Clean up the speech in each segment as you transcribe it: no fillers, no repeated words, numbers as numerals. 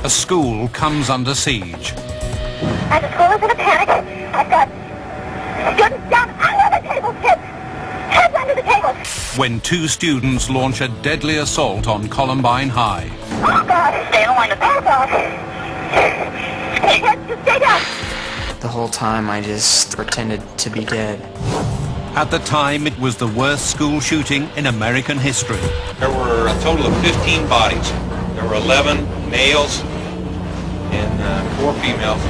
A school comes under siege. And the school is in a panic. I've got students down under the tables, kids. Heads under the tables. When two students launch a deadly assault on Columbine High. Oh, God. Stay in line. Oh, God. Hey, kids, just stay down. The whole time I just pretended to be dead. At the time, it was the worst school shooting in American history. There were a total of 15 bodies. There were 11 males and 4 females.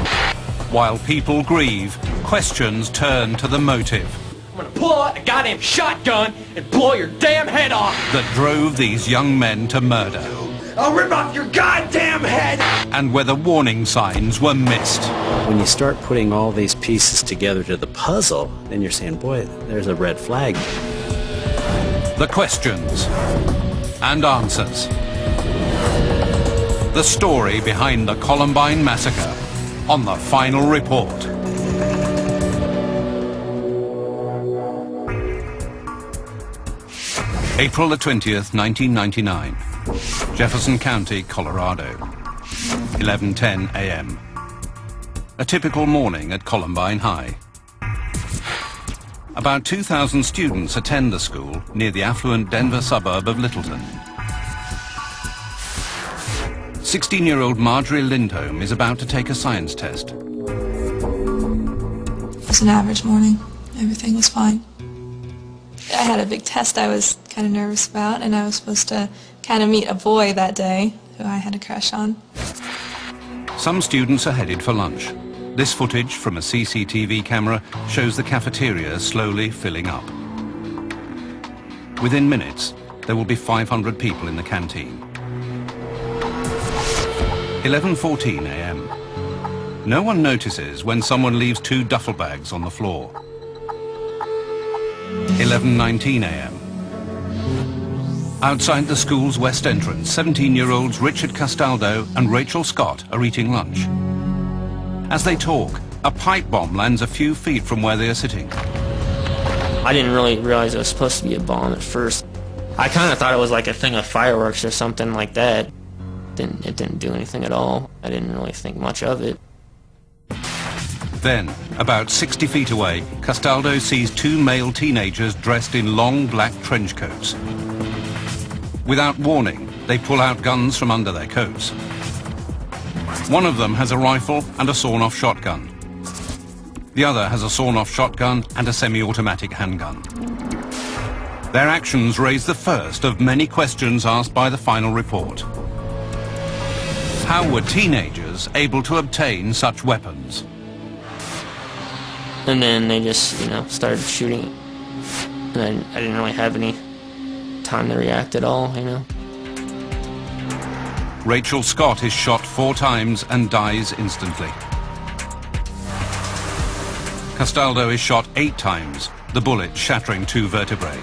While people grieve, questions turn to the motive I'm gonna pull out a goddamn shotgun and blow your damn head off! that drove these young men to murder, I'll rip off your goddamn head! and whether warning signs were missed. When you start putting all these pieces together to the puzzle, then you're saying, boy, there's a red flag. The questions and answers. The story behind the Columbine massacre on the final report. April the 20th, 1999. Jefferson County, Colorado. 11:10 a.m. A typical morning at Columbine High. About 2,000 students attend the school near the affluent Denver suburb of Littleton. 16-year-old Marjorie Lindholm is about to take a science test. It was an average morning. Everything was fine. I had a big test I was kind of nervous about, and I was supposed to kind of meet a boy that day who I had a crush on. Some students are headed for lunch. This footage from a CCTV camera shows the cafeteria slowly filling up. Within minutes, there will be 500 people in the canteen. 11:14 a.m. No one notices when someone leaves 2 duffel bags on the floor. 11:19 a.m. Outside the school's west entrance, 17-year-olds Richard Castaldo and Rachel Scott are eating lunch. As they talk, a pipe bomb lands a few feet from where they are sitting. I didn't really realize it was supposed to be a bomb at first. I kind of thought it was like a thing of fireworks or something like that. It didn't do anything at all. I didn't really think much of it. Then, about 60 feet away, Castaldo sees 2 male teenagers dressed in long black trench coats. Without warning, they pull out guns from under their coats. One of them has a rifle and a sawn-off shotgun. The other has a sawn-off shotgun and a semi-automatic handgun. Their actions raise the first of many questions asked by the final report. How were teenagers able to obtain such weapons? And then they just, started shooting. And I didn't really have any time to react at all, Rachel Scott is shot 4 times and dies instantly. Castaldo is shot 8 times, the bullet shattering 2 vertebrae.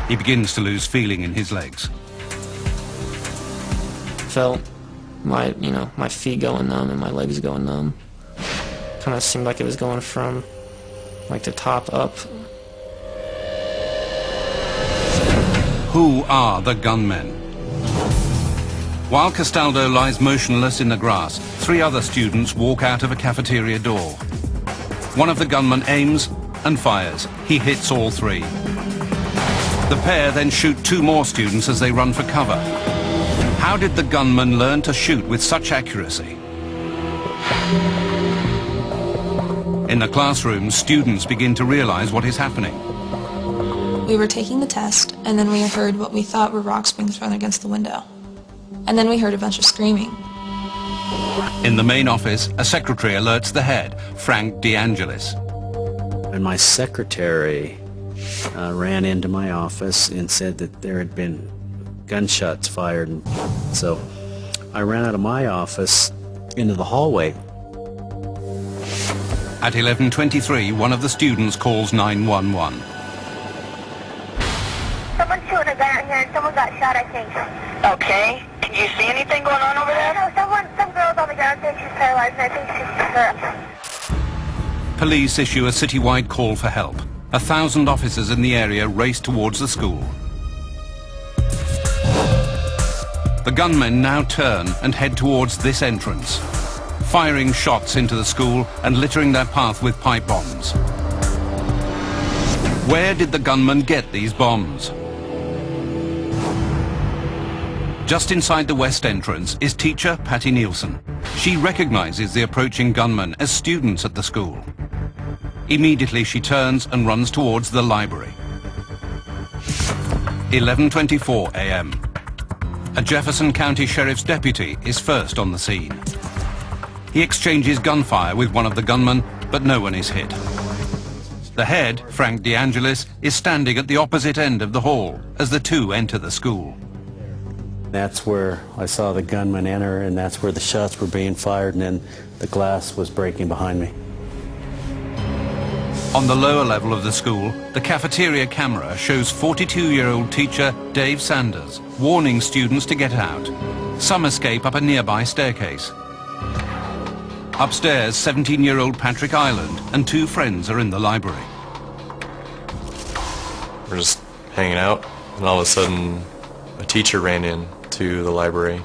He begins to lose feeling in his legs. Felt my feet going numb and my legs going numb. Kind of seemed like it was going from like the top up. Who are the gunmen? While Castaldo lies motionless in the grass, 3 other students walk out of a cafeteria door. One of the gunmen aims and fires. He hits all 3. The pair then shoot 2 more students as they run for cover. How did the gunman learn to shoot with such accuracy? In the classroom, students begin to realize what is happening. We were taking the test, and then we heard what we thought were rocks being thrown against the window. And then we heard a bunch of screaming. In the main office, a secretary alerts the head, Frank DeAngelis. And my secretary ran into my office and said that there had been gunshots fired. And so I ran out of my office into the hallway. At 11:23, one of the students calls 911. Someone's shooting a gun out here and someone got shot, I think. Okay. Can you see anything going on over there? No, some girl's on the ground saying she's paralyzed and I think she's hurt. Police issue a citywide call for help. 1,000 officers in the area race towards the school. The gunmen now turn and head towards this entrance, firing shots into the school and littering their path with pipe bombs. Where did the gunmen get these bombs? Just inside the west entrance is teacher Patty Nielsen. She recognizes the approaching gunmen as students at the school. Immediately she turns and runs towards the library. 11:24 a.m. A Jefferson County Sheriff's deputy is first on the scene. He exchanges gunfire with one of the gunmen, but no one is hit. The head, Frank DeAngelis, is standing at the opposite end of the hall as the two enter the school. That's where I saw the gunman enter, and that's where the shots were being fired, and then the glass was breaking behind me. On the lower level of the school, the cafeteria camera shows 42-year-old teacher Dave Sanders warning students to get out. Some escape up a nearby staircase. Upstairs, 17-year-old Patrick Ireland and two friends are in the library. We're just hanging out, and all of a sudden a teacher ran in to the library,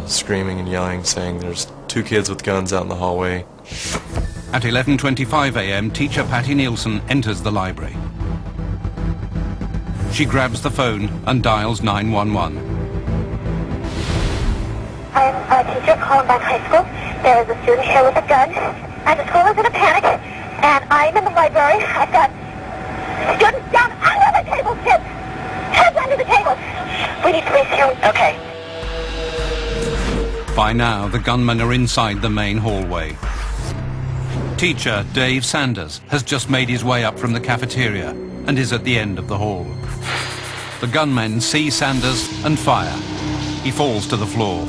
screaming and yelling, saying there's two kids with guns out in the hallway. At 11:25 a.m., teacher Patty Nielsen enters the library. She grabs the phone and dials 911. I'm a teacher at Columbine High School. There is a student here with a gun, and the school is in a panic, and I'm in the library. I've got students down under the tables, kids! Heads under the tables! We need police here. Okay. By now, the gunmen are inside the main hallway. Teacher Dave Sanders has just made his way up from the cafeteria and is at the end of the hall. The gunmen see Sanders and fire. He falls to the floor.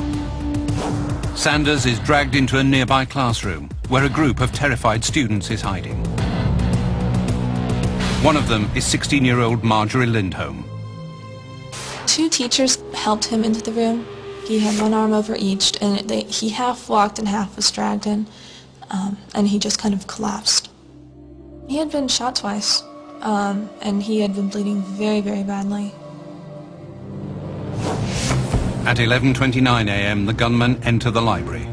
Sanders is dragged into a nearby classroom where a group of terrified students is hiding. One of them is 16-year-old Marjorie Lindholm. Two teachers helped him into the room. He had one arm over each, and he half walked and half was dragged in, and he just kind of collapsed. He had been shot twice, and he had been bleeding very, very badly. At 11:29 a.m., the gunmen enter the library.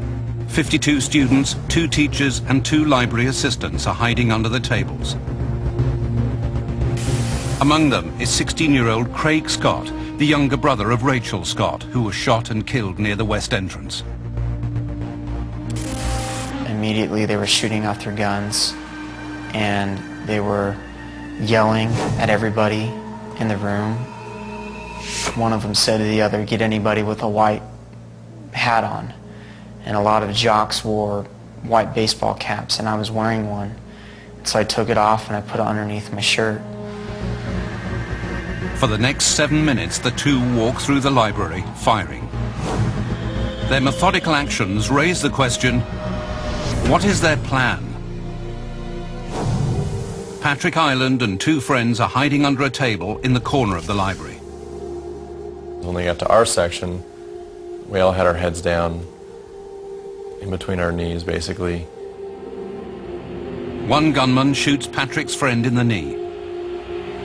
52 students, 2 teachers, and 2 library assistants are hiding under the tables. Among them is 16-year-old Craig Scott, the younger brother of Rachel Scott, who was shot and killed near the west entrance. Immediately they were shooting off their guns, and they were yelling at everybody in the room. One of them said to the other, "Get anybody with a white hat on." And a lot of jocks wore white baseball caps, and I was wearing one. So I took it off and I put it underneath my shirt. For the next 7 minutes, the two walk through the library, firing. Their methodical actions raise the question, what is their plan? Patrick Ireland and 2 friends are hiding under a table in the corner of the library. When they got to our section, we all had our heads down in between our knees, basically. One gunman shoots Patrick's friend in the knee.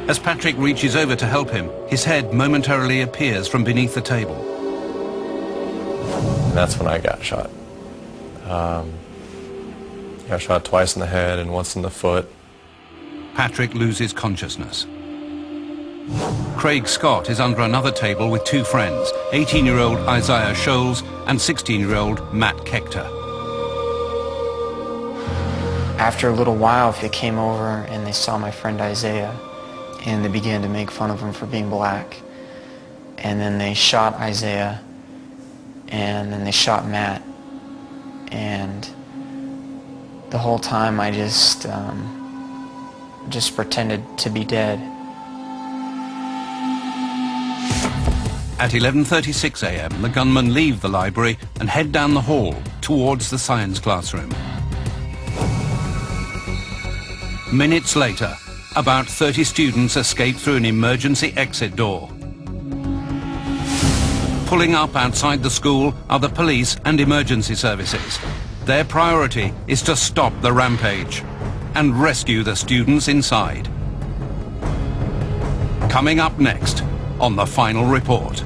As Patrick reaches over to help him, his head momentarily appears from beneath the table. And that's when I got shot. Got shot twice in the head and once in the foot. Patrick loses consciousness. Craig Scott is under another table with 2 friends, 18-year-old Isaiah Scholes and 16-year-old Matt Kechter. After a little while, they came over and they saw my friend Isaiah, and they began to make fun of him for being black. And then they shot Isaiah, and then they shot Matt. And the whole time I just pretended to be dead. At 11:36 a.m., the gunmen leave the library and head down the hall towards the science classroom. Minutes later, about 30 students escape through an emergency exit door. Pulling up outside the school are the police and emergency services. Their priority is to stop the rampage and rescue the students inside. Coming up next on The Final Report.